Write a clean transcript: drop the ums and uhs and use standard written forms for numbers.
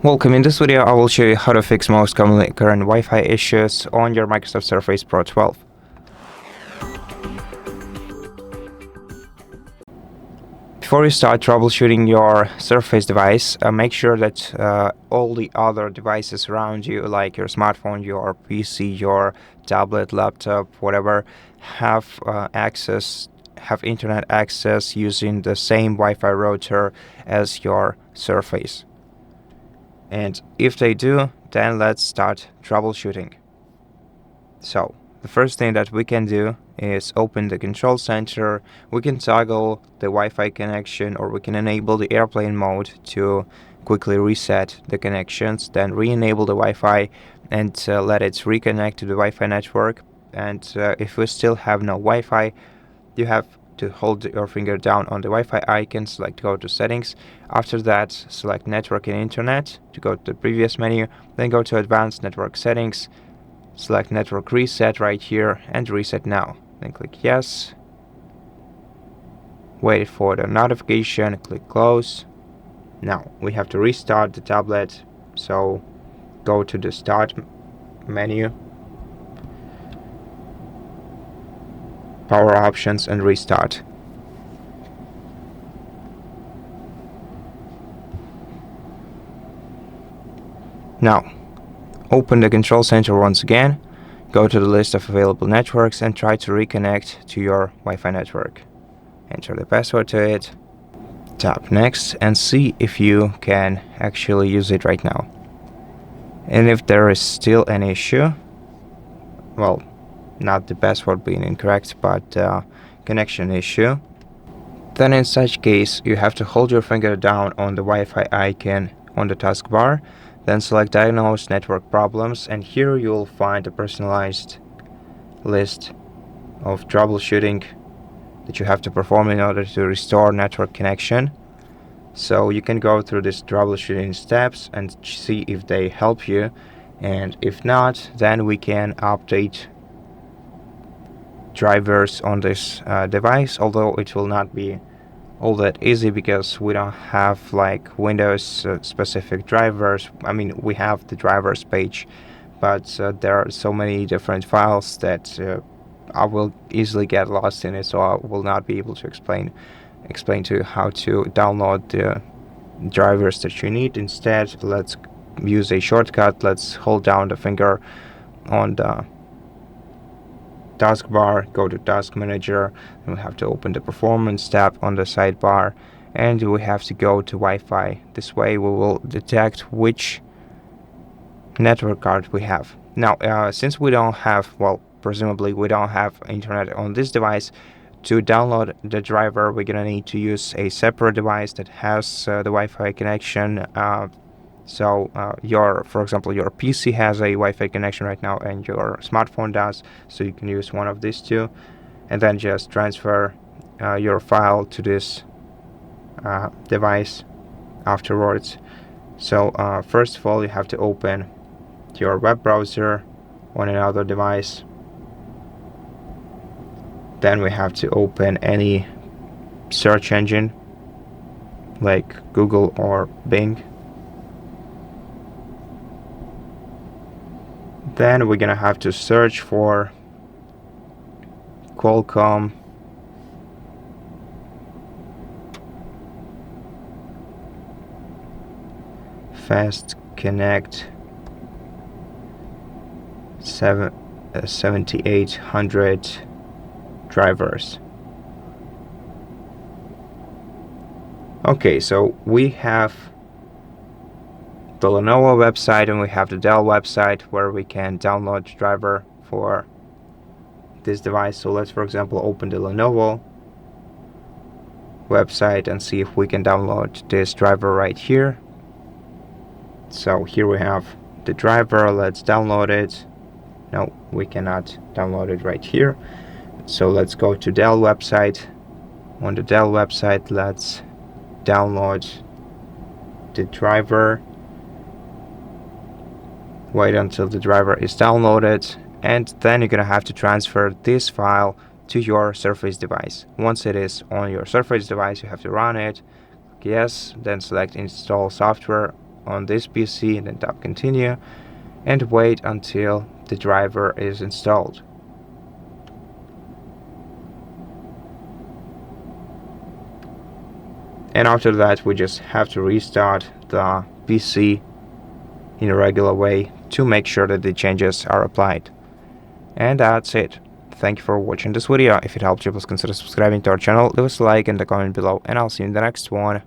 Welcome. In this video, I will show you how to fix most commonly occurring Wi-Fi issues on your Microsoft Surface Pro 12. Before you start troubleshooting your Surface device, make sure that all the other devices around you, like your smartphone, your PC, your tablet, laptop, whatever, have internet access using the same Wi-Fi router as your Surface. And if they do, then let's start troubleshooting. So the first thing that we can do is open the control center. We can toggle the Wi-Fi connection, or we can enable the airplane mode to quickly reset the connections, then re-enable the Wi-Fi and let it reconnect to the Wi-Fi network. And if we still have no Wi-Fi, you have to hold your finger down on the Wi-Fi icon, select go to settings. After that, select network and internet to go to the previous menu, then go to advanced network settings, select network reset right here and reset now. Then click yes, wait for the notification, click close. Now we have to restart the tablet, so go to the start menu, power options, and restart. Now open the control center once again, go to the list of available networks and try to reconnect to your Wi-Fi network. Enter the password to it, tap next, and see if you can actually use it right now. And if there is still an issue, well, not the password being incorrect, but connection issue, then in such case you have to hold your finger down on the Wi-Fi icon on the taskbar, then select diagnose network problems, and here you'll find a personalized list of troubleshooting that you have to perform in order to restore network connection. So you can go through these troubleshooting steps and see if they help you, and if not, then we can update drivers on this device, although it will not be all that easy because we don't have like Windows specific drivers. I mean, we have the drivers page, but there are so many different files that I will easily get lost in it, so I will not be able to explain to you how to download the drivers that you need. Instead, let's use a shortcut. Let's hold down the finger on the taskbar, go to Task Manager, and we have to open the Performance tab on the sidebar, and we have to go to Wi-Fi. This way we will detect which network card we have. Now, since we don't have, well, presumably we don't have internet on this device, to download the driver we're gonna need to use a separate device that has the Wi-Fi connection. So for example, your PC has a Wi-Fi connection right now and your smartphone does, so you can use one of these two and then just transfer your file to this device afterwards. So first of all, you have to open your web browser on another device. Then we have to open any search engine like Google or Bing. Then we're gonna have to search for Qualcomm FastConnect 7800 drivers. Okay, so we have the Lenovo website and we have the Dell website where we can download the driver for this device. So let's, for example, open the Lenovo website and see if we can download this driver right here. So here we have the driver. Let's download it. No, we cannot download it right here. So let's go to Dell website. On the Dell website, let's download the driver. Wait until the driver is downloaded, and then you're gonna have to transfer this file to your Surface device. Once it is on your Surface device, you have to run it. Yes, then select install software on this PC and then tap continue and wait until the driver is installed. And after that, we just have to restart the PC in a regular way to make sure that the changes are applied. And that's it. Thank you for watching this video. If it helped you, please consider subscribing to our channel, leave us a like and a comment below, and I'll see you in the next one.